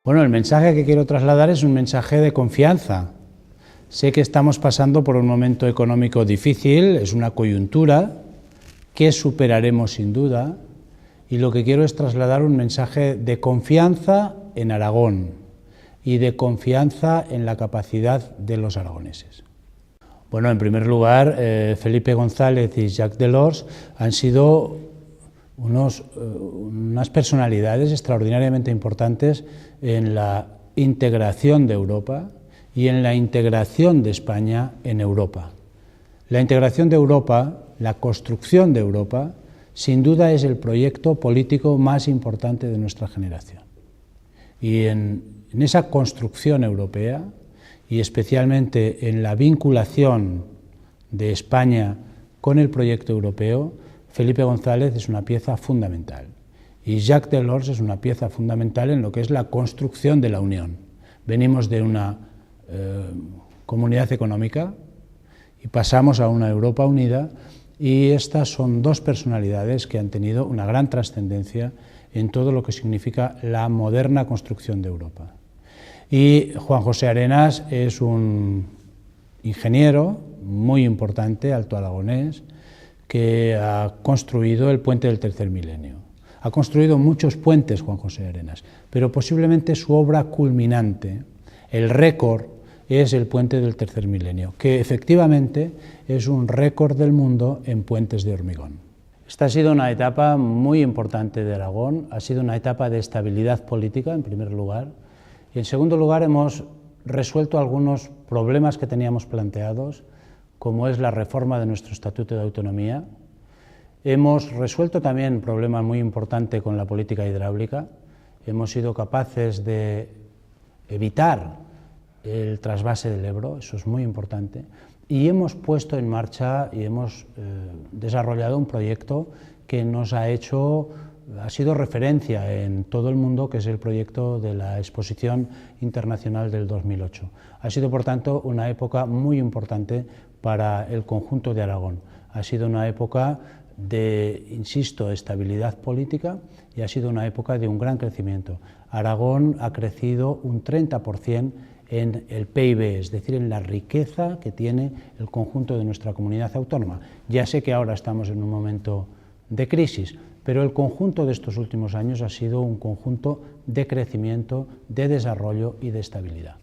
Bueno, el mensaje que quiero trasladar es un mensaje de confianza. Sé que estamos pasando por un momento económico difícil, es una coyuntura que superaremos sin duda, y lo que quiero es trasladar un mensaje de confianza en Aragón y de confianza en la capacidad de los aragoneses. Bueno, en primer lugar, Felipe González y Jacques Delors han sido unas personalidades extraordinariamente importantes en la integración de Europa y en la integración de España en Europa. La integración de Europa, la construcción de Europa, sin duda es el proyecto político más importante de nuestra generación. Y en esa construcción europea, y especialmente en la vinculación de España con el proyecto europeo, Felipe González es una pieza fundamental. Y Jacques Delors es una pieza fundamental en lo que es la construcción de la Unión. Venimos de una comunidad económica y pasamos a una Europa unida, y estas son dos personalidades que han tenido una gran trascendencia en todo lo que significa la moderna construcción de Europa. Y Juan José Arenas es un ingeniero muy importante, altoaragonés, que ha construido el puente del tercer milenio. Ha construido muchos puentes Juan José Arenas, pero posiblemente su obra culminante, el récord, es el puente del tercer milenio, que efectivamente es un récord del mundo en puentes de hormigón. Esta ha sido una etapa muy importante de Aragón, ha sido una etapa de estabilidad política en primer lugar, y en segundo lugar hemos resuelto algunos problemas que teníamos planteados, como es la reforma de nuestro Estatuto de Autonomía. Hemos resuelto también un problema muy importante con la política hidráulica, hemos sido capaces de evitar el trasvase del Ebro, eso es muy importante, y hemos puesto en marcha y hemos desarrollado un proyecto que nos ha sido referencia en todo el mundo, que es el proyecto de la Exposición Internacional del 2008. Ha sido, por tanto, una época muy importante para el conjunto de Aragón. Ha sido una época de, insisto, estabilidad política, y ha sido una época de un gran crecimiento. Aragón ha crecido un 30% en el PIB, es decir, en la riqueza que tiene el conjunto de nuestra comunidad autónoma. Ya sé que ahora estamos en un momento de crisis, pero el conjunto de estos últimos años ha sido un conjunto de crecimiento, de desarrollo y de estabilidad.